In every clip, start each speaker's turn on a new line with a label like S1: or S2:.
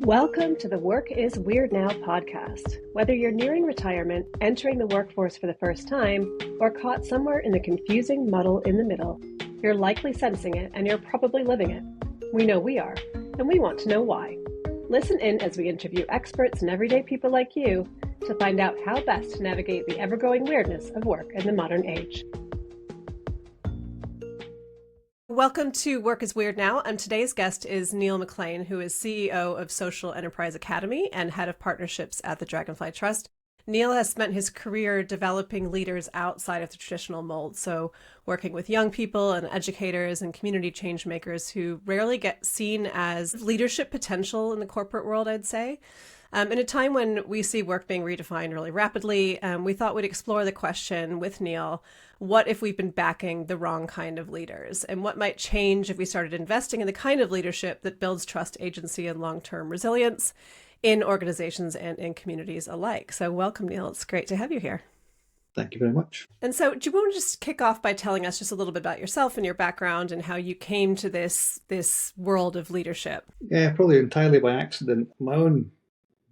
S1: Welcome to the Work is Weird Now podcast. Whether you're nearing retirement, entering the workforce for the first time, or caught somewhere in the confusing muddle in the middle, you're likely sensing it and you're probably living it. We know we are, and we want to know why. Listen in as we interview experts and everyday people like you to find out how best to navigate the ever-growing weirdness of work in the modern age. Welcome to Work is Weird Now, and today's guest is Neil McClean, who is CEO of Social Enterprise Academy and Head of Partnerships at the Dragonfly Trust. Neil has spent his career developing leaders outside of the traditional mold, so working with young people and educators and community change makers who rarely get seen as leadership potential in the corporate world, I'd say. In a time when we see work being redefined really rapidly, we thought we'd explore the question with Neil, what if we've been backing the wrong kind of leaders? And what might change if we started investing in the kind of leadership that builds trust, agency, and long-term resilience in organizations and in communities alike? So welcome, Neil. It's great to have you here.
S2: Thank you very much.
S1: And so do you want to just kick off by telling us just a little bit about yourself and your background and how you came to this world of leadership?
S2: Yeah, probably entirely by accident. My own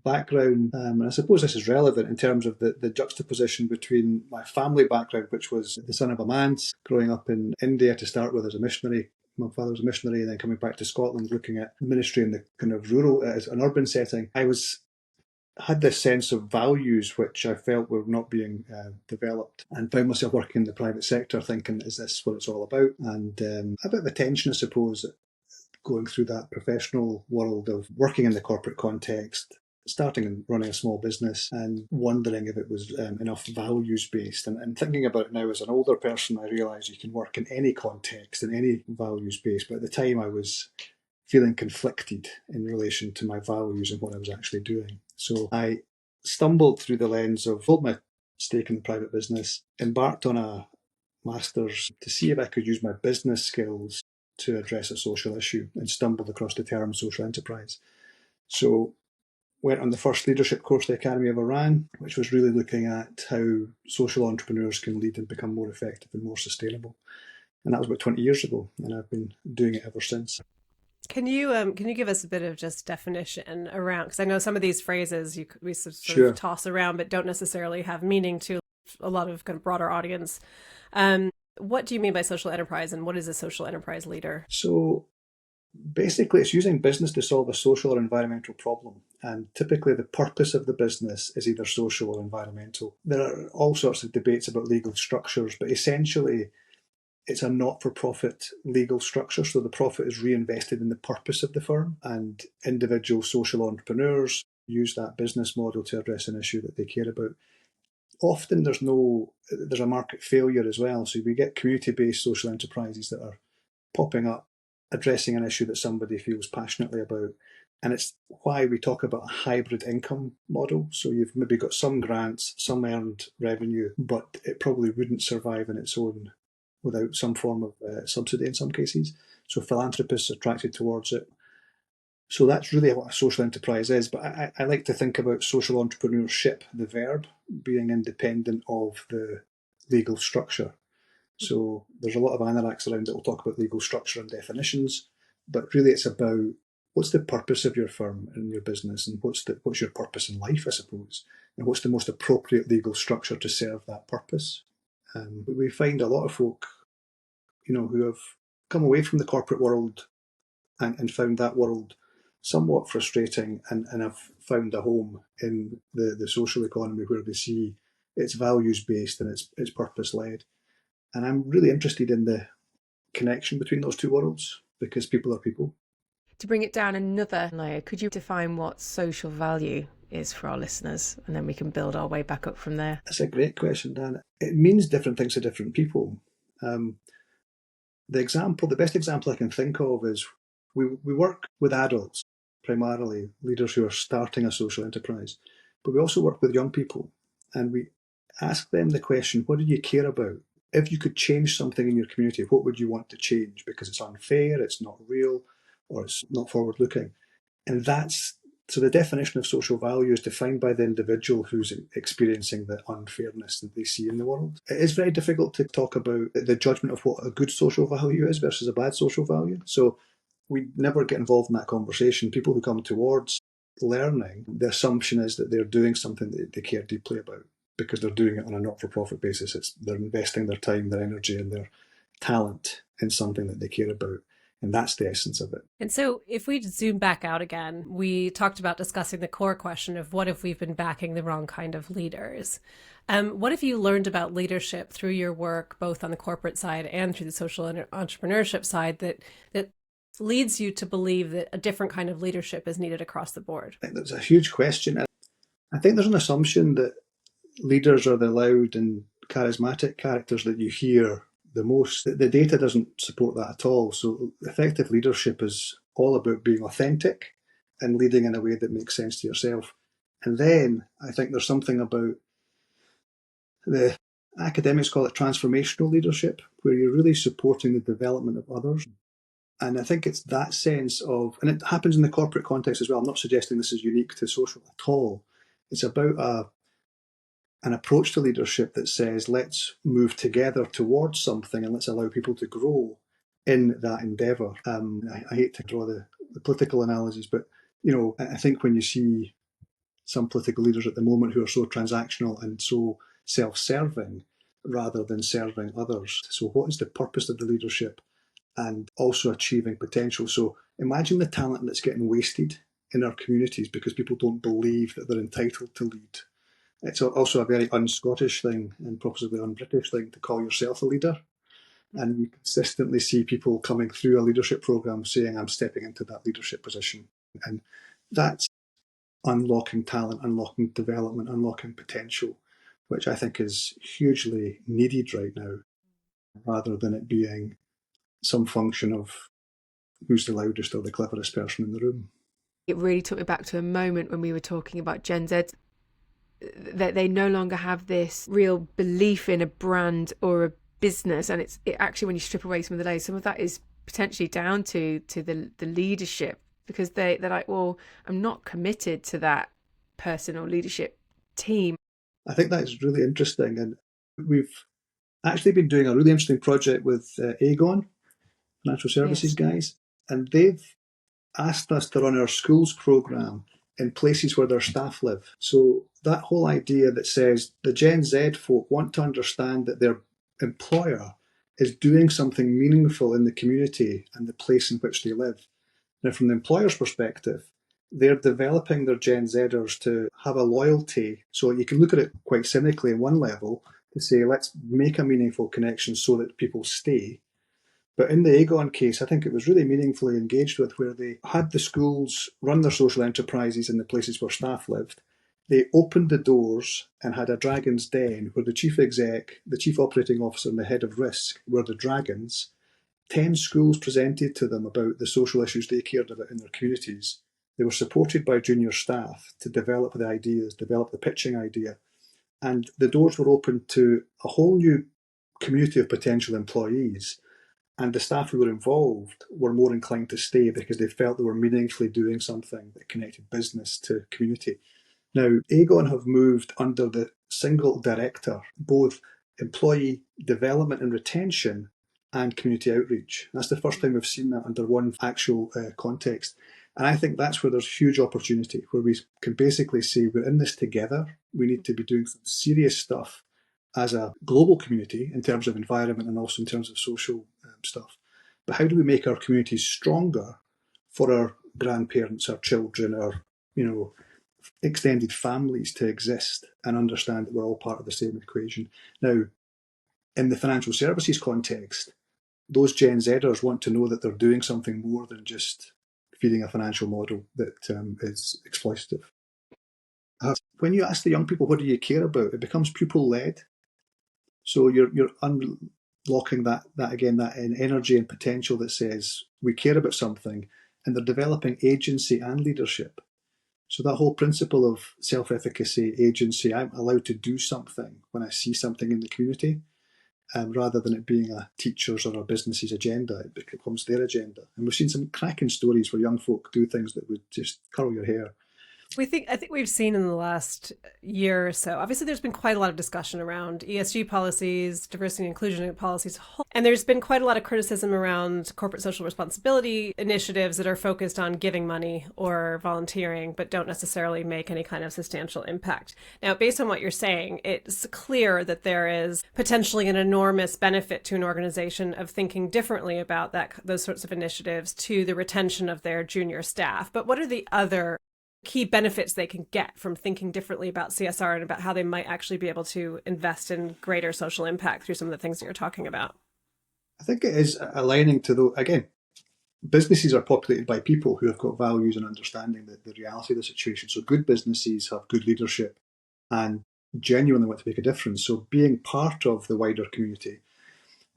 S2: background, and I suppose this is relevant in terms of the juxtaposition between my family background, which was the son of a manse, growing up in India to start with as a missionary. My father was a missionary, and then coming back to Scotland, looking at ministry in the kind of rural, as an urban setting. Had this sense of values which I felt were not being developed, and found myself working in the private sector thinking, is this what it's all about? And a bit of a tension, I suppose, going through that professional world of working in the corporate context, starting and running a small business and wondering if it was enough values-based. And thinking about it now as an older person, I realise you can work in any context, in any values-based. But at the time I was feeling conflicted in relation to my values and what I was actually doing. So I stumbled through the lens of, sold my stake in the private business, embarked on a master's to see if I could use my business skills to address a social issue, and stumbled across the term social enterprise. So went on the first leadership course the Academy ever ran, which was really looking at how social entrepreneurs can lead and become more effective and more sustainable. And that was about 20 years ago, and I've been doing it ever since.
S1: Can you give us a bit of just definition around, because I know some of these phrases we sort
S2: Sure.
S1: of toss around but don't necessarily have meaning to a lot of kind of broader audience. What do you mean by social enterprise, and what is a social enterprise leader?
S2: So basically, it's using business to solve a social or environmental problem. And typically the purpose of the business is either social or environmental. There are all sorts of debates about legal structures, but essentially it's a not-for-profit legal structure. So the profit is reinvested in the purpose of the firm, and individual social entrepreneurs use that business model to address an issue that they care about. Often there's a market failure as well. So we get community-based social enterprises that are popping up, addressing an issue that somebody feels passionately about. And it's why we talk about a hybrid income model. So you've maybe got some grants, some earned revenue, but it probably wouldn't survive on its own without some form of subsidy in some cases. So philanthropists are attracted towards it. So that's really what a social enterprise is. But I like to think about social entrepreneurship, the verb, being independent of the legal structure. So there's a lot of anoraks around that will talk about legal structure and definitions, but really it's about what's the purpose of your firm and your business, and what's your purpose in life, I suppose, and what's the most appropriate legal structure to serve that purpose. We find a lot of folk, who have come away from the corporate world and found that world somewhat frustrating, and have found a home in the social economy where they see it's values-based and it's purpose-led. And I'm really interested in the connection between those two worlds, because people are people.
S3: To bring it down another layer, could you define what social value is for our listeners? And then we can build our way back up from there.
S2: That's a great question, Dan. It means different things to different people. The best example I can think of is we work with adults, primarily leaders who are starting a social enterprise, but we also work with young people, and we ask them the question, what do you care about? If you could change something in your community, what would you want to change? Because it's unfair, it's not real, or it's not forward-looking. And so the definition of social value is defined by the individual who's experiencing the unfairness that they see in the world. It is very difficult to talk about the judgment of what a good social value is versus a bad social value. So we never get involved in that conversation. People who come towards learning, the assumption is that they're doing something that they care deeply about because they're doing it on a not-for-profit basis. They're investing their time, their energy, and their talent in something that they care about. And that's the essence of it.
S1: And so if we zoom back out again, we talked about discussing the core question of what if we've been backing the wrong kind of leaders? What have you learned about leadership through your work, both on the corporate side and through the social entrepreneurship side, that leads you to believe that a different kind of leadership is needed across the board?
S2: I think that's a huge question. I think there's an assumption that leaders are the loud and charismatic characters that you hear the most. The data doesn't support that at all. So effective leadership is all about being authentic and leading in a way that makes sense to yourself. And then I think there's something about the academics call it transformational leadership, where you're really supporting the development of others. And I think it's that sense of, and it happens in the corporate context as well. I'm not suggesting this is unique to social at all. It's about an approach to leadership that says, let's move together towards something and let's allow people to grow in that endeavour. I hate to draw the political analogies, but I think when you see some political leaders at the moment who are so transactional and so self-serving rather than serving others. So what is the purpose of the leadership? And also achieving potential. So imagine the talent that's getting wasted in our communities because people don't believe that they're entitled to lead. It's also a very un-Scottish thing and possibly un-British thing to call yourself a leader. And you consistently see people coming through a leadership program saying, I'm stepping into that leadership position. And that's unlocking talent, unlocking development, unlocking potential, which I think is hugely needed right now, rather than it being some function of who's the loudest or the cleverest person in the room.
S3: It really took me back to a moment when we were talking about Gen Z, that they no longer have this real belief in a brand or a business. And it actually, when you strip away some of the layers, some of that is potentially down to the leadership, because they're like, well, I'm not committed to that person or leadership team.
S2: I think that's really interesting. And we've actually been doing a really interesting project with Aegon, financial services guys, and they've asked us to run our schools programme in places where their staff live. So that whole idea that says the Gen Z folk want to understand that their employer is doing something meaningful in the community and the place in which they live. Now, from the employer's perspective, they're developing their Gen Zers to have a loyalty. So you can look at it quite cynically on one level to say, let's make a meaningful connection so that people stay. But in the Aegon case, I think it was really meaningfully engaged with, where they had the schools run their social enterprises in the places where staff lived. They opened the doors and had a dragon's den where the chief exec, the chief operating officer and the head of risk were the dragons. 10 schools presented to them about the social issues they cared about in their communities. They were supported by junior staff to develop the ideas, develop the pitching idea. And the doors were opened to a whole new community of potential employees. And the staff who were involved were more inclined to stay because they felt they were meaningfully doing something that connected business to community. Now, Aegon have moved under the single director, both employee development and retention and community outreach. That's the first time we've seen that under one actual context. And I think that's where there's huge opportunity, where we can basically say we're in this together. We need to be doing some serious stuff as a global community in terms of environment and also in terms of social stuff. But how do we make our communities stronger for our grandparents, our children, our extended families to exist and understand that we're all part of the same equation? Now, in the financial services context, those Gen Zers want to know that they're doing something more than just feeding a financial model that is exploitative. When you ask the young people, what do you care about? It becomes pupil-led. So you're unlocking that energy and potential that says we care about something, and they're developing agency and leadership. So that whole principle of self-efficacy, agency, I'm allowed to do something when I see something in the community, rather than it being a teacher's or a business's agenda, it becomes their agenda. And we've seen some cracking stories where young folk do things that would just curl your hair.
S1: I think we've seen in the last year or so, obviously there's been quite a lot of discussion around ESG policies, diversity and inclusion policies, and there's been quite a lot of criticism around corporate social responsibility initiatives that are focused on giving money or volunteering, but don't necessarily make any kind of substantial impact. Now, based on what you're saying, it's clear that there is potentially an enormous benefit to an organization of thinking differently about those sorts of initiatives to the retention of their junior staff. But what are the other key benefits they can get from thinking differently about CSR and about how they might actually be able to invest in greater social impact through some of the things that you're talking about?
S2: I think it is aligning to the, again, businesses are populated by people who have got values and understanding the reality of the situation. So good businesses have good leadership and genuinely want to make a difference. So being part of the wider community,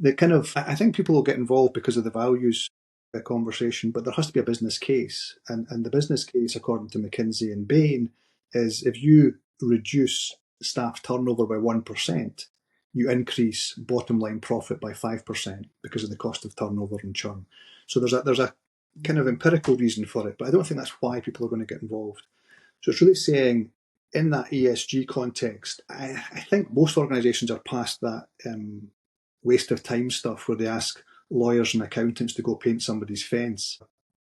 S2: I think people will get involved because of the values conversation, but there has to be a business case. And the business case, according to McKinsey and Bain, is if you reduce staff turnover by 1%, you increase bottom line profit by 5% because of the cost of turnover and churn. So there's a kind of empirical reason for it, but I don't think that's why people are going to get involved. So it's really saying in that ESG context, I think most organisations are past that waste of time stuff where they ask lawyers and accountants to go paint somebody's fence.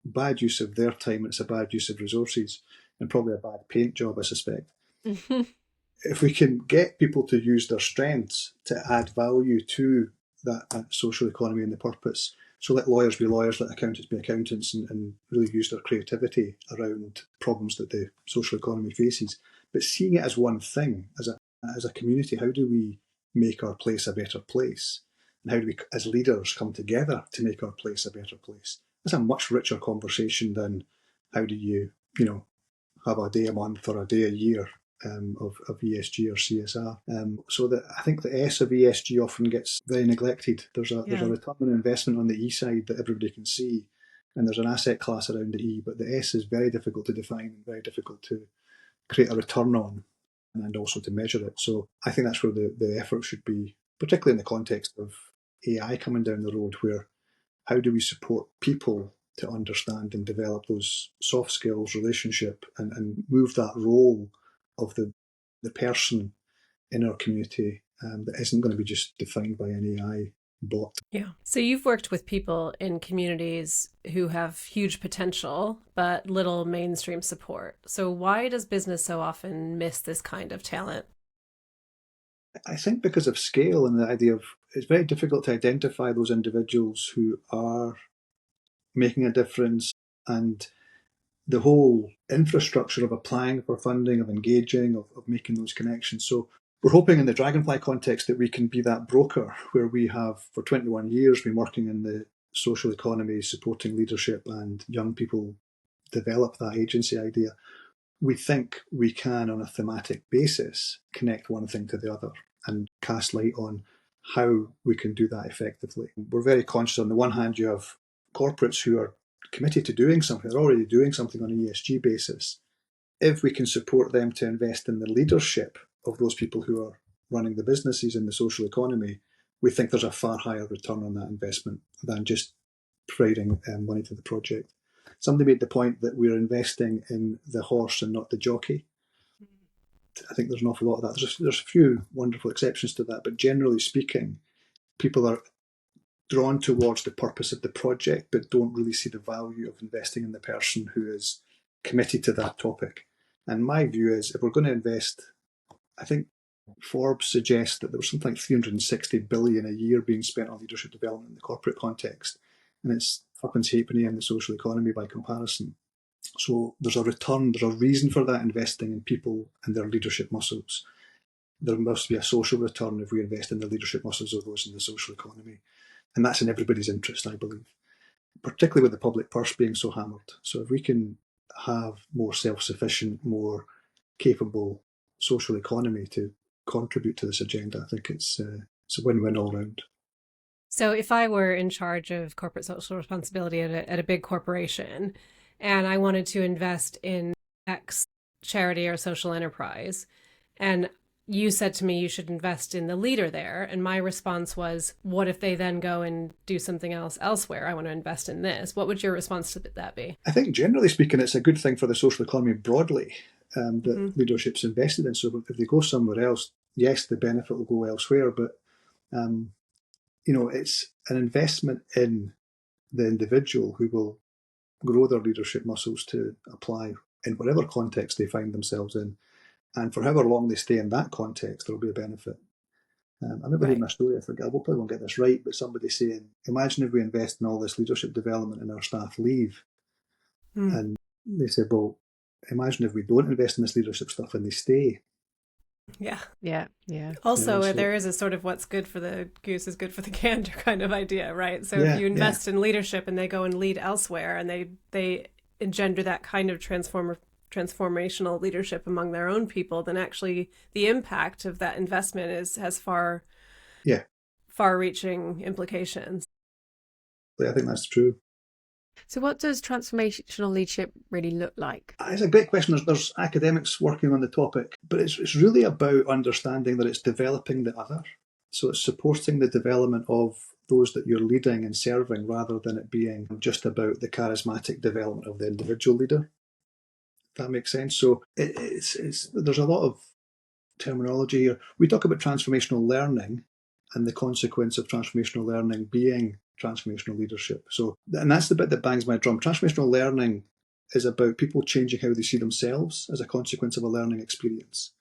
S2: Bad use of their time, it's a bad use of resources, and probably a bad paint job, I suspect. If we can get people to use their strengths to add value to that social economy and the purpose, so let lawyers be lawyers, let accountants be accountants, and really use their creativity around problems that the social economy faces. But seeing it as one thing, as a community, how do we make our place a better place? And how do we, as leaders, come together to make our place a better place? It's a much richer conversation than how do you have a day a month or a day a year of ESG or CSR. So that I think the S of ESG often gets very neglected. There's a return on investment on the E side that everybody can see, and there's an asset class around the E, but the S is very difficult to define and very difficult to create a return on and also to measure it. So I think that's where the effort should be, particularly in the context of AI coming down the road, where how do we support people to understand and develop those soft skills, relationship, and move that role of the person in our community that isn't going to be just defined by an AI bot.
S1: Yeah. So you've worked with people in communities who have huge potential, but little mainstream support. So why does business so often miss this kind of talent?
S2: I think because of scale and the idea of it's very difficult to identify those individuals who are making a difference, and the whole infrastructure of applying for funding, of engaging, of making those connections. So we're hoping in the Dragonfly context that we can be that broker where we have for 21 years been working in the social economy, supporting leadership and young people develop that agency idea. We think we can, on a thematic basis, connect one thing to the other and cast light on how we can do that effectively. We're very conscious, on the one hand, you have corporates who are committed to doing something, they're already doing something on an ESG basis. If we can support them to invest in the leadership of those people who are running the businesses in the social economy, we think there's a far higher return on that investment than just providing money to the project. Somebody made the point that we're investing in the horse and not the jockey. I think there's an awful lot of that. There's a few wonderful exceptions to that, but generally speaking, people are drawn towards the purpose of the project, but don't really see the value of investing in the person who is committed to that topic. And my view is, if we're going to invest, I think Forbes suggests that there was something like 360 billion a year being spent on leadership development in the corporate context, and it's tuppence halfpenny in the social economy by comparison. So there's a return, there's a reason for that investing in people and their leadership muscles. There must be a social return if we invest in the leadership muscles of those in the social economy. And that's in everybody's interest, I believe, particularly with the public purse being so hammered. So if we can have more self-sufficient, more capable social economy to contribute to this agenda, I think it's a win-win all round.
S1: So if I were in charge of corporate social responsibility at a big corporation, and I wanted to invest in X charity or social enterprise, and you said to me you should invest in the leader there, and my response was, what if they then go and do something else elsewhere? I want to invest in this. What would your response to that be?
S2: I think generally speaking, it's a good thing for the social economy broadly. that leadership's invested in. So if they go somewhere else, yes, the benefit will go elsewhere, but it's an investment in the individual who will grow their leadership muscles to apply in whatever context they find themselves in. And for however long they stay in that context, there will be a benefit. I remember hearing a story, I probably won't get this right, but somebody saying, imagine if we invest in all this leadership development and our staff leave. And they said, well, imagine if we don't invest in this leadership stuff and they stay.
S3: Yeah.
S1: Also, there is a sort of what's good for the goose is good for the gander kind of idea, right? So if you invest in leadership and they go and lead elsewhere and they engender that kind of transformational leadership among their own people, then actually the impact of that investment has far-reaching implications.
S2: I think that's true.
S3: So what does transformational leadership really look like?
S2: It's a great question. There's academics working on the topic, but it's really about understanding that it's developing the other. So it's supporting the development of those that you're leading and serving rather than it being just about the charismatic development of the individual leader. If that makes sense. So there's a lot of terminology here. We talk about transformational learning and the consequence of transformational learning being transformational leadership. And that's the bit that bangs my drum. Transformational learning is about people changing how they see themselves as a consequence of a learning experience.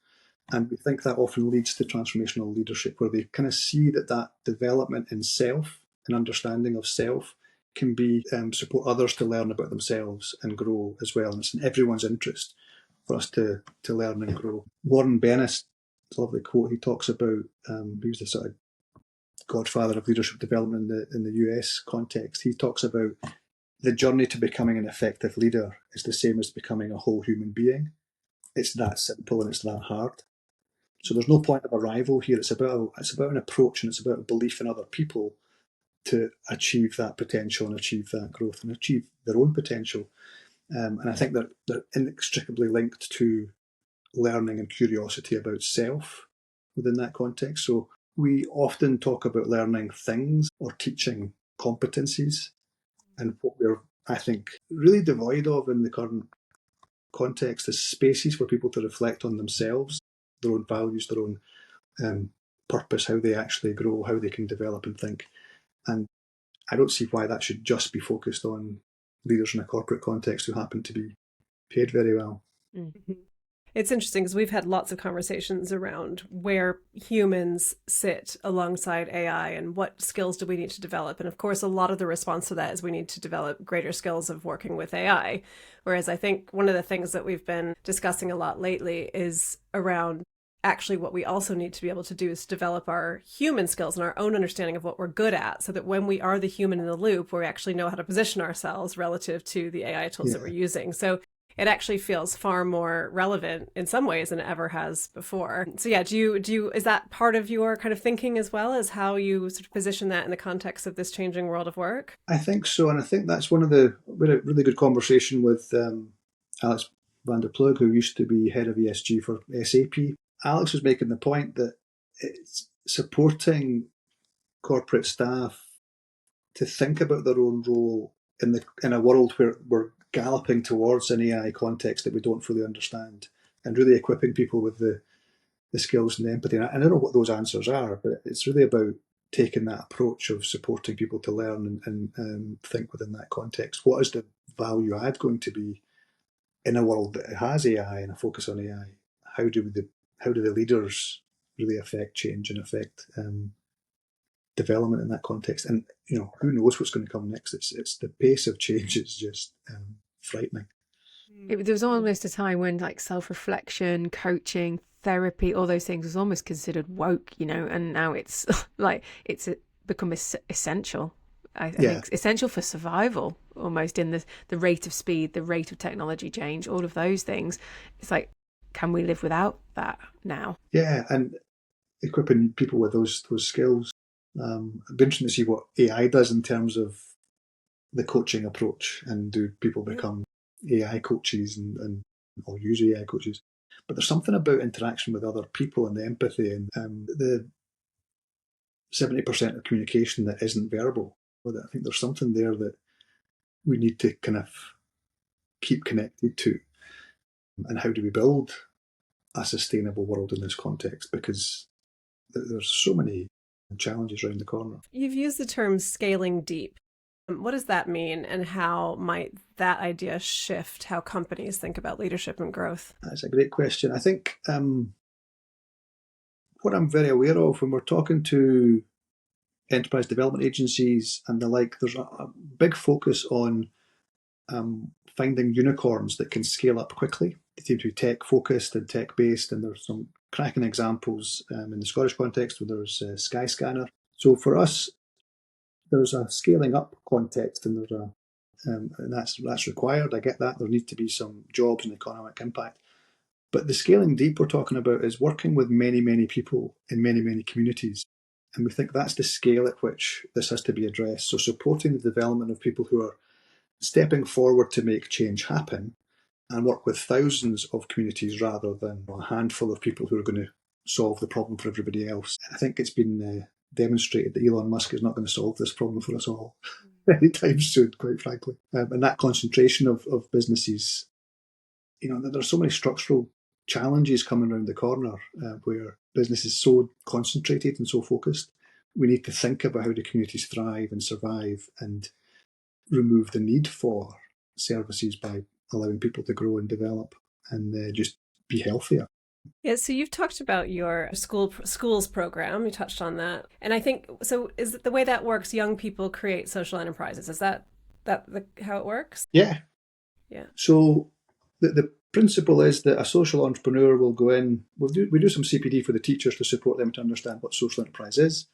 S2: And we think that often leads to transformational leadership, where they kind of see that development in self and understanding of self can be support others to learn about themselves and grow as well. And it's in everyone's interest for us to learn and grow. Warren Bennis, a lovely quote, he talks about, he was the sort of godfather of leadership development in the US context. He talks about the journey to becoming an effective leader is the same as becoming a whole human being. It's that simple and it's that hard. So there's no point of arrival here. It's about an approach, and it's about a belief in other people to achieve that potential and achieve that growth and achieve their own potential. And I think they're inextricably linked to learning and curiosity about self within that context. So we often talk about learning things or teaching competencies, and what we're, I think, really devoid of in the current context is spaces for people to reflect on themselves, their own values, their own purpose, how they actually grow, how they can develop and think. And I don't see why that should just be focused on leaders in a corporate context who happen to be paid very well.
S1: Mm-hmm. It's interesting because we've had lots of conversations around where humans sit alongside AI and what skills do we need to develop. And of course, a lot of the response to that is we need to develop greater skills of working with AI. Whereas I think one of the things that we've been discussing a lot lately is around actually what we also need to be able to do is develop our human skills and our own understanding of what we're good at, so that when we are the human in the loop, we actually know how to position ourselves relative to the AI tools that we're using. So it actually feels far more relevant in some ways than it ever has before. So yeah, do you is that part of your kind of thinking as well, as how you sort of position that in the context of this changing world of work?
S2: I think so, and I think that's we had a really good conversation with Alex van der Plug, who used to be head of ESG for SAP. Alex was making the point that it's supporting corporate staff to think about their own role in a world where we're galloping towards an AI context that we don't fully understand, and really equipping people with the skills and the empathy. And I don't know what those answers are, but it's really about taking that approach of supporting people to learn and think within that context. What is the value add going to be in a world that has AI and a focus on AI? How do the leaders really affect change and affect development in that context? And who knows what's going to come next? It's the pace of change is just frightening.
S3: There was almost a time when like self-reflection, coaching, therapy, all those things was almost considered woke, and now it's like it's become essential. I think essential for survival, almost, in the rate of speed, the rate of technology change, all of those things. It's like, can we live without that now?
S2: Yeah, and equipping people with those skills. It'd be interesting to see what AI does in terms of the coaching approach, and do people become AI coaches and or use AI coaches? But there's something about interaction with other people and the empathy and the 70% of communication that isn't verbal. I think there's something there that we need to kind of keep connected to. And how do we build a sustainable world in this context? Because there's so many challenges around the corner.
S1: You've used the term scaling deep. What does that mean, and how might that idea shift how companies think about leadership and growth?
S2: That's a great question. I think what I'm very aware of when we're talking to enterprise development agencies and the like, there's a big focus on finding unicorns that can scale up quickly. They seem to be tech focused and tech based, and there's some cracking examples in the Scottish context where there's Skyscanner. So for us, there's a scaling up context, and there's a and that's required. I get that. There need to be some jobs and economic impact. But the scaling deep we're talking about is working with many, many people in many, many communities. And we think that's the scale at which this has to be addressed. So supporting the development of people who are stepping forward to make change happen and work with thousands of communities rather than a handful of people who are going to solve the problem for everybody else. I think it's been demonstrated that Elon Musk is not going to solve this problem for us all anytime soon, quite frankly. And that concentration of businesses, there's so many structural challenges coming around the corner where business is so concentrated and so focused. We need to think about how the communities thrive and survive and remove the need for services by allowing people to grow and develop and just be healthier.
S1: Yeah, so you've talked about your schools program. You touched on that, and I think so. Is it the way that works? Young people create social enterprises. Is that how it works?
S2: Yeah.
S1: Yeah.
S2: So the principle is that a social entrepreneur will go in. We do some CPD for the teachers to support them to understand what social enterprise is,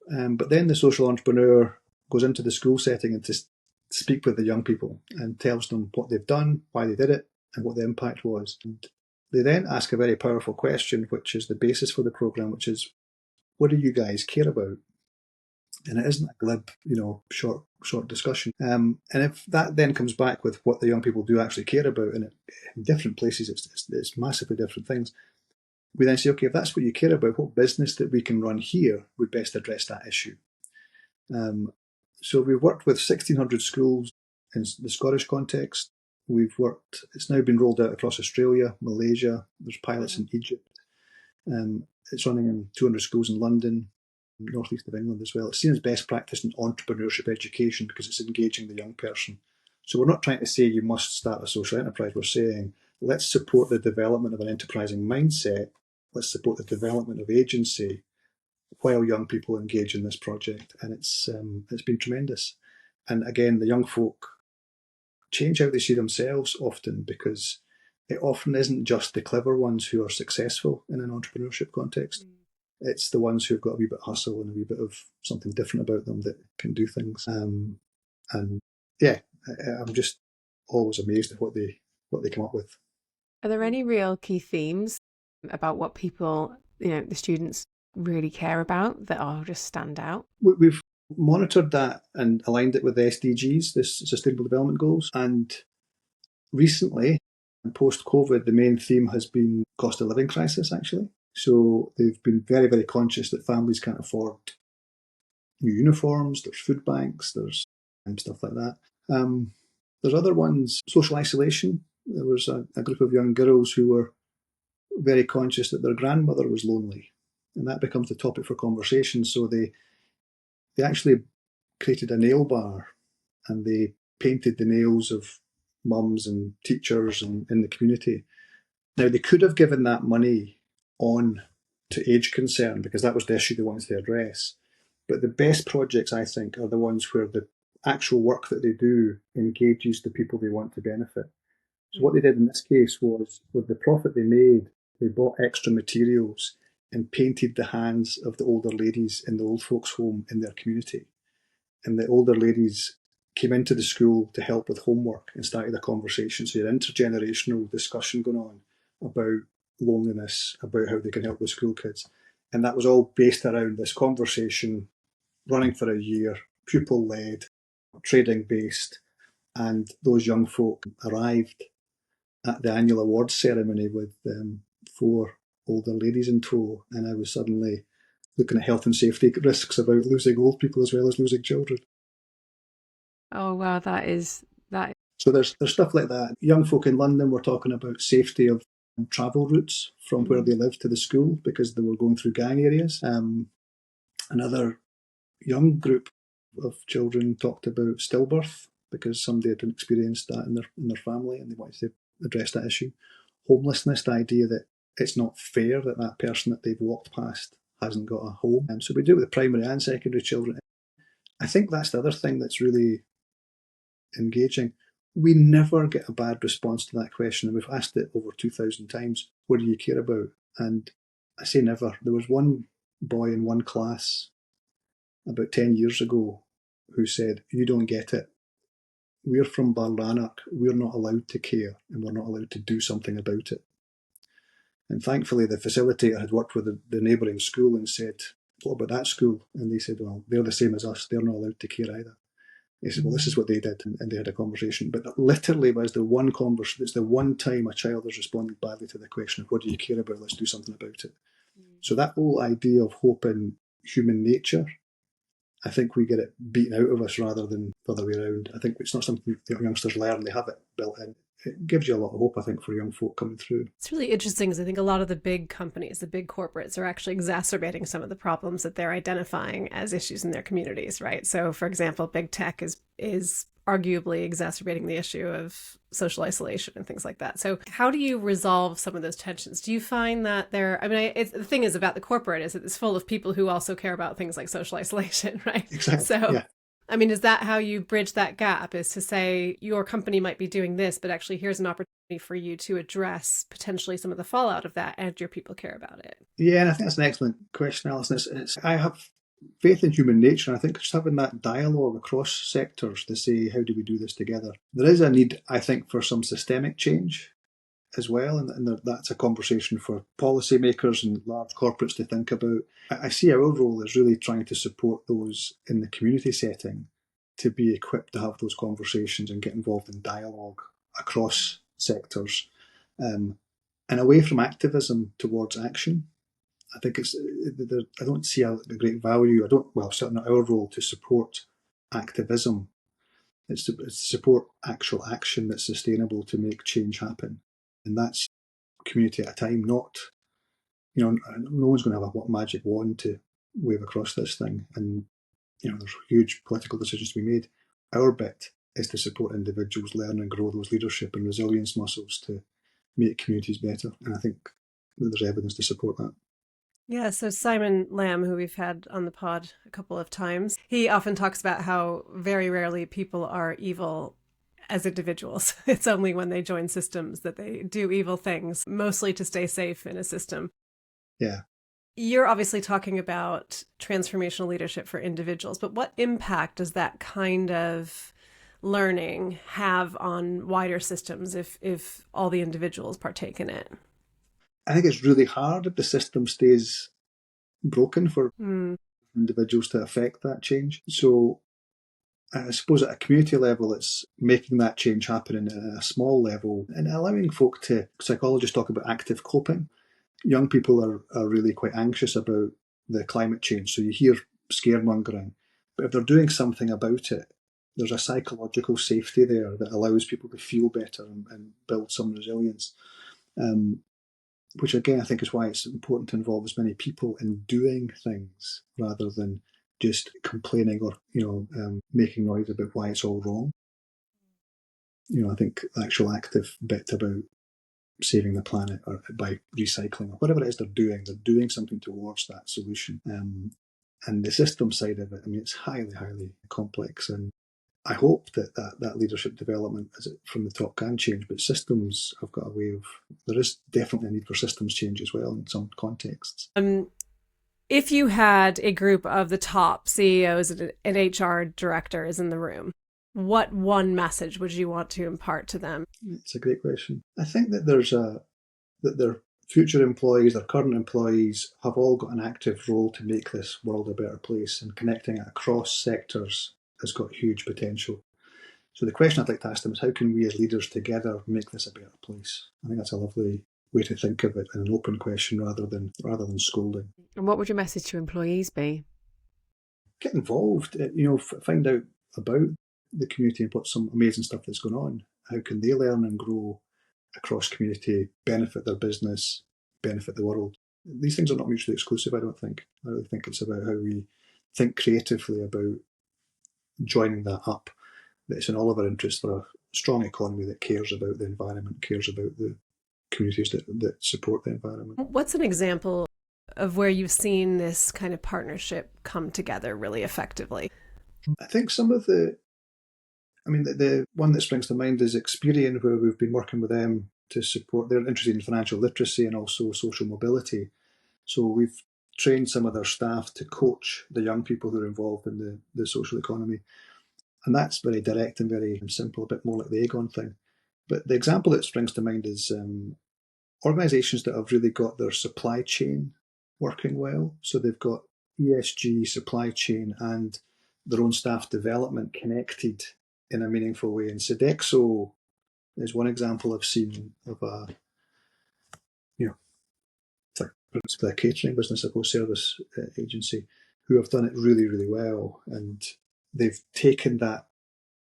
S2: but then the social entrepreneur goes into the school setting and to speak with the young people and tells them what they've done, why they did it, and what the impact was. And they then ask a very powerful question, which is the basis for the program, which is, what do you guys care about? And it isn't a glib, short discussion. And if that then comes back with what the young people do actually care about, and in different places it's massively different things, we then say, okay, if that's what you care about, what business that we can run here would best address that issue? So we've worked with 1,600 schools in the Scottish context. It's now been rolled out across Australia, Malaysia, there's pilots in Egypt. It's running in 200 schools in London, northeast of England as well. It's seen as best practice in entrepreneurship education because it's engaging the young person. So we're not trying to say you must start a social enterprise. We're saying, let's support the development of an enterprising mindset. Let's support the development of agency while young people engage in this project. And it's been tremendous. And again, the young folk change how they see themselves often, because it often isn't just the clever ones who are successful in an entrepreneurship context. It's the ones who've got a wee bit of hustle and a wee bit of something different about them that can do things. And yeah, I'm just always amazed at what they come up with.
S3: Are there any real key themes about what people, the students really care about that are just stand out?
S2: We've monitored that and aligned it with the SDGs, the Sustainable Development Goals. And recently, post-COVID, the main theme has been cost of living crisis, actually. So they've been very, very conscious that families can't afford new uniforms, there's food banks, there's stuff like that. There's other ones, social isolation. There was a group of young girls who were very conscious that their grandmother was lonely. And that becomes the topic for conversation. So they actually created a nail bar and they painted the nails of mums and teachers and in the community. Now, they could have given that money on to age concern because that was the issue they wanted to address. But the best projects, I think, are the ones where the actual work that they do engages the people they want to benefit. So what they did in this case was, with the profit they made, they bought extra materials and painted the hands of the older ladies in the old folks' home in their community. And the older ladies came into the school to help with homework and started a conversation. So you had intergenerational discussion going on about loneliness, about how they can help with school kids. And that was all based around this conversation running for a year, pupil-led, trading-based. And those young folk arrived at the annual awards ceremony with 4 older ladies in tow. And I was suddenly looking at health and safety risks about losing old people as well as losing children.
S3: Oh wow, that is
S2: So there's stuff like that. Young folk in London were talking about safety of travel routes from where they live to the school because they were going through gang areas. Another young group of children talked about stillbirth because somebody had experienced that in their family and they wanted to address that issue. Homelessness, the idea that it's not fair that that person that they've walked past hasn't got a home. So we do it with primary and secondary children. I think that's the other thing that's really engaging. We never get a bad response to that question, and we've asked it over 2,000 times. What do you care about? And I say never. There was one boy in one class about 10 years ago who said, "You don't get it. We're from Barlanark. We're not allowed to care, and we're not allowed to do something about it." And thankfully, the facilitator had worked with the neighbouring school and said, "What about that school?" And they said, "Well, they're the same as us. They're not allowed to care either." He said, "Well, this is what they did," and they had a conversation. But that literally was the one conversation. It's the one time a child has responded badly to the question of, "What do you care about? Let's do something about it." So that whole idea of hope in human nature, I think we get it beaten out of us rather than the other way around. I think it's not something that youngsters learn. They have it built in. It gives you a lot of hope, I think, for young folk coming through.
S1: It's really interesting because I think a lot of the big companies, the big corporates, are actually exacerbating some of the problems that they're identifying as issues in their communities, right? So, for example, big tech is arguably exacerbating the issue of social isolation and things like that. So how do you resolve some of those tensions? Do you find that the thing is about the corporate is that it's full of people who also care about things like social isolation, right?
S2: Exactly.
S1: So,
S2: yeah.
S1: Is that how you bridge that gap, is to say your company might be doing this, but actually here's an opportunity for you to address potentially some of the fallout of that and your people care about it?
S2: Yeah, and I think that's an excellent question, Alison. I have faith in human nature, and I think just having that dialogue across sectors to say, how do we do this together? There is a need, I think, for some systemic change as well, and that's a conversation for policymakers and large corporates to think about. I see our role as really trying to support those in the community setting to be equipped to have those conversations and get involved in dialogue across sectors, and away from activism towards action. I think I don't see a great value. Certainly not our role to support activism. It's to support actual action that's sustainable to make change happen. And that's community at a time, not, no one's going to have a magic wand to wave across this thing. And, there's huge political decisions to be made. Our bit is to support individuals learn and grow those leadership and resilience muscles to make communities better. And I think that there's evidence to support that.
S1: Yeah, so Simon Lamb, who we've had on the pod a couple of times, he often talks about how very rarely people are evil as individuals. It's only when they join systems that they do evil things, mostly to stay safe in a system.
S2: Yeah.
S1: You're obviously talking about transformational leadership for individuals, but what impact does that kind of learning have on wider systems if all the individuals partake in it?
S2: I think it's really hard if the system stays broken for individuals to affect that change. So I suppose at a community level, it's making that change happen in a small level and allowing folk to, psychologists talk about active coping. Young people are really quite anxious about the climate change. So you hear scaremongering, but if they're doing something about it, there's a psychological safety there that allows people to feel better and build some resilience. Which again, I think is why it's important to involve as many people in doing things rather than just complaining or, making noise about why it's all wrong. I think the actual active bit about saving the planet or by recycling or whatever it is they're doing something towards that solution. And the system side of it, it's highly, highly complex. And I hope that leadership development from the top can change, but systems have got a way of, there is definitely a need for systems change as well in some contexts.
S1: If you had a group of the top CEOs and HR directors in the room, what one message would you want to impart to them?
S2: It's a great question. I think that that their future employees, their current employees have all got an active role to make this world a better place, and connecting it across sectors has got huge potential. So the question I'd like to ask them is, how can we as leaders together make this a better place? I think that's a lovely way to think of it, and an open question rather than scolding.
S3: And what would your message to employees be?
S2: Get involved, find out about the community and what's some amazing stuff that's going on. How can they learn and grow across community, benefit their business, benefit the world? These things are not mutually exclusive, I don't think. I really think it's about how we think creatively about joining that up. That it's in all of our interests for a strong economy that cares about the environment, cares about the communities that support the environment.
S1: What's an example of where you've seen this kind of partnership come together really effectively?
S2: I think some of the one that springs to mind is Experian, where we've been working with them to support. They're interested in financial literacy and also social mobility. So we've trained some of their staff to coach the young people who are involved in the social economy. And that's very direct and very simple, a bit more like the Aegon thing. But the example that springs to mind is organisations that have really got their supply chain working well. So they've got ESG, supply chain, and their own staff development connected in a meaningful way. And Sodexo is one example I've seen of a, it's like principally a catering business, a service agency, who have done it really, really well. And they've taken that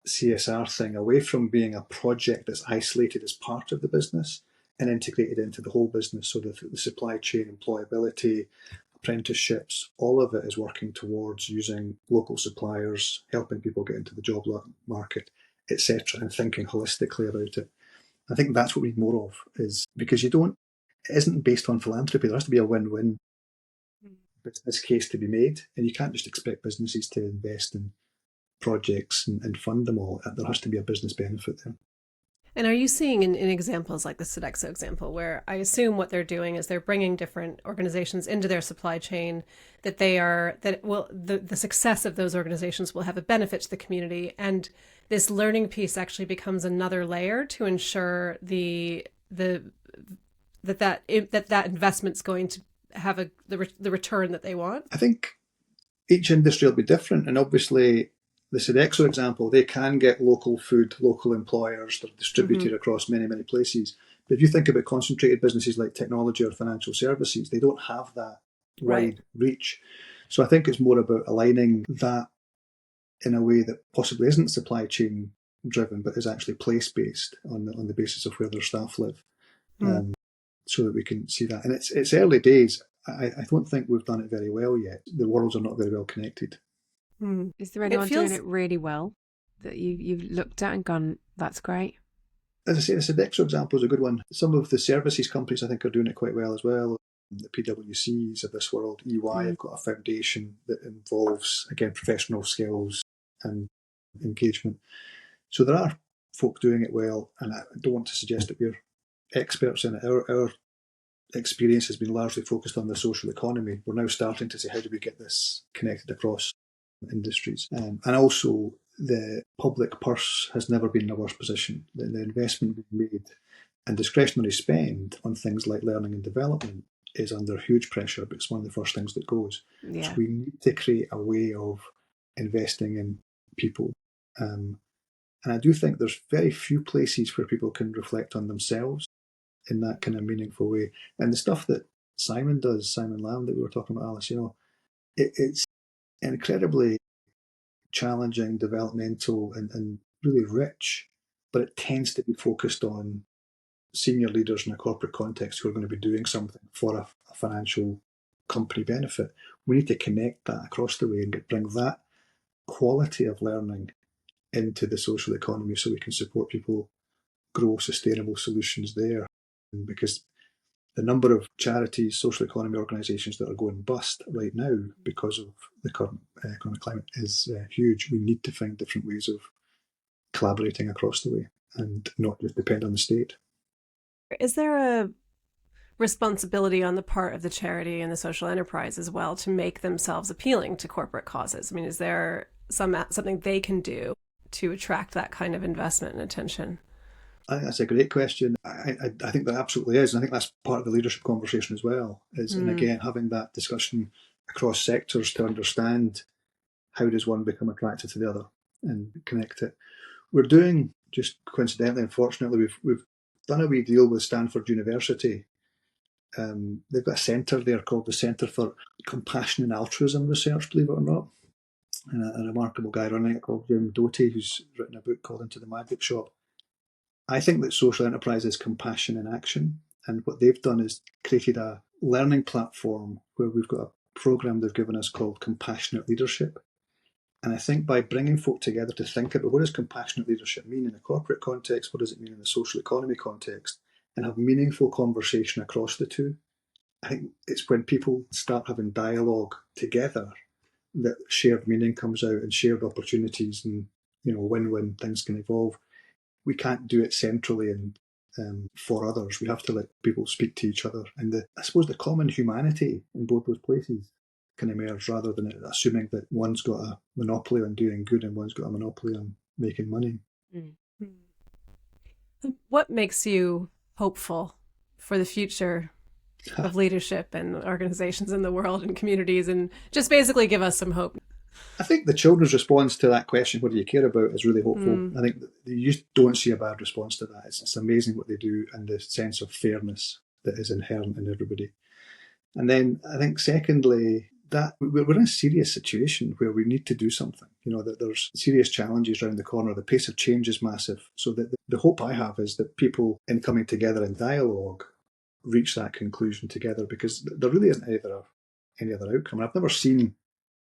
S2: CSR thing away from being a project that's isolated as part of the business and integrated into the whole business, so that the supply chain, employability, apprenticeships, all of it is working towards using local suppliers, helping people get into the job market, etc., and thinking holistically about it. I think that's what we need more of, is because it isn't based on philanthropy. There has to be a win-win business case to be made, and you can't just expect businesses to invest in projects and fund them all. There has to be a business benefit there.
S1: And are you seeing in examples like the Sodexo example, where I assume what they're doing is they're bringing different organizations into their supply chain, the success of those organizations will have a benefit to the community, and this learning piece actually becomes another layer to ensure that investment's going to have the return that they want?
S2: I think each industry will be different, and obviously the Sodexo example, they can get local food, local employers, they're distributed across many, many places. But if you think about concentrated businesses like technology or financial services, they don't have that wide reach. So I think it's more about aligning that in a way that possibly isn't supply chain driven, but is actually place-based on the basis of where their staff live, so that we can see that. And it's early days. I don't think we've done it very well yet. The worlds are not very well connected.
S3: Is there anyone doing it really well that you've looked at and gone, that's great?
S2: As I say, the Sodexo example is a good one. Some of the services companies, I think, are doing it quite well as well. The PwCs of this world, EY have got a foundation that involves, again, professional skills and engagement. So there are folk doing it well, and I don't want to suggest that we're experts in it. Our experience has been largely focused on the social economy. We're now starting to say, how do we get this connected across industries? And also, the public purse has never been in a worse position. The investment being made and discretionary spend on things like learning and development is under huge pressure, but it's one of the first things that goes. So we need to create a way of investing in people. And I do think there's very few places where people can reflect on themselves in that kind of meaningful way. And the stuff that Simon does, Simon Lamb, that we were talking about, Alice, it's incredibly challenging, developmental, and really rich, but it tends to be focused on senior leaders in a corporate context who are going to be doing something for a financial company benefit. We need to connect that across the way and bring that quality of learning into the social economy so we can support people grow sustainable solutions there. Because the number of charities, social economy organisations that are going bust right now because of the current economic climate is huge. We need to find different ways of collaborating across the way and not just depend on the state.
S1: Is there a responsibility on the part of the charity and the social enterprise as well to make themselves appealing to corporate causes? I mean, is there something they can do to attract that kind of investment and attention?
S2: I think that's a great question. I think that absolutely is. And I think that's part of the leadership conversation as well. And again, having that discussion across sectors to understand how does one become attracted to the other and connect it. We're doing, just coincidentally, unfortunately, we've done a wee deal with Stanford University. They've got a centre there called the Centre for Compassion and Altruism Research, believe it or not. and a remarkable guy running it called Jim Doty, who's written a book called Into the Magic Shop. I think that social enterprise is compassion in action. And what they've done is created a learning platform where we've got a program they've given us called Compassionate Leadership. And I think by bringing folk together to think about what does compassionate leadership mean in a corporate context, what does it mean in the social economy context, and have meaningful conversation across the two. I think it's when people start having dialogue together that shared meaning comes out and shared opportunities and, win-win things can evolve. We can't do it centrally and for others. We have to let people speak to each other. And I suppose the common humanity in both those places can emerge rather than assuming that one's got a monopoly on doing good and one's got a monopoly on making money.
S1: What makes you hopeful for the future of leadership and organizations in the world and communities, and just basically give us some hope?
S2: I think the children's response to that question, what do you care about, is really hopeful. I think the youth don't see a bad response to that. It's amazing what they do and the sense of fairness that is inherent in everybody. And then I think secondly, that we're in a serious situation where we need to do something, that there's serious challenges around the corner. The pace of change is massive. So that the hope I have is that people, in coming together in dialogue, reach that conclusion together, because there really isn't any other outcome. I've never seen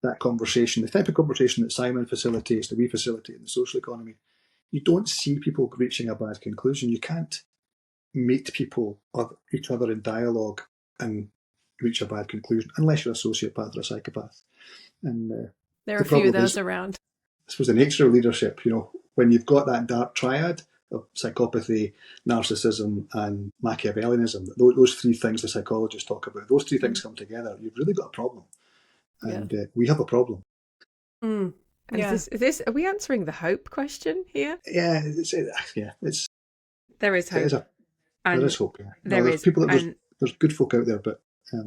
S2: that conversation, the type of conversation that Simon facilitates, that we facilitate in the social economy. You don't see people reaching a bad conclusion. You can't meet people of each other in dialogue and reach a bad conclusion unless you're a sociopath or a psychopath. And
S1: there are a few of those around.
S2: I suppose the nature of leadership, when you've got that dark triad of psychopathy, narcissism, and Machiavellianism, those three things the psychologists talk about, those three things come together, you've really got a problem. And we have a problem.
S3: And is this? Are we answering the hope question here?
S2: Yeah,
S3: there is hope.
S2: There is hope. Yeah. There's good folk out there, but I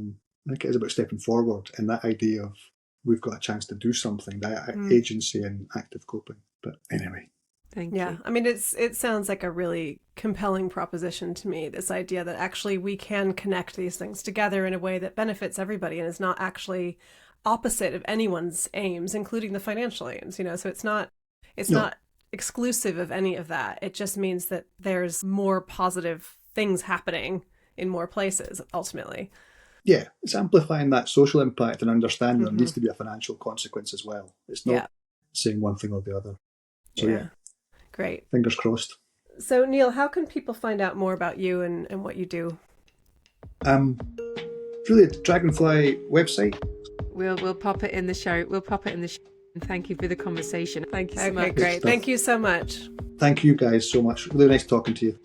S2: think it is about stepping forward and that idea of we've got a chance to do something, that agency and active coping. But anyway.
S3: Thank you.
S1: Yeah, I mean, it sounds like a really compelling proposition to me, this idea that actually we can connect these things together in a way that benefits everybody and is not actually opposite of anyone's aims, including the financial aims, so it's not exclusive of any of that. It just means that there's more positive things happening in more places ultimately.
S2: Yeah, it's amplifying that social impact and understanding there needs to be a financial consequence as well. It's not saying one thing or the other. So yeah.
S1: Great.
S2: Fingers crossed.
S1: So Neil, how can people find out more about you and what you do?
S2: Really, the Dragonfly website.
S3: We'll pop it in the show. And thank you for the conversation. Thank you so much.
S1: Okay, great. Thank you so much.
S2: Thank you guys so much. Really nice talking to you.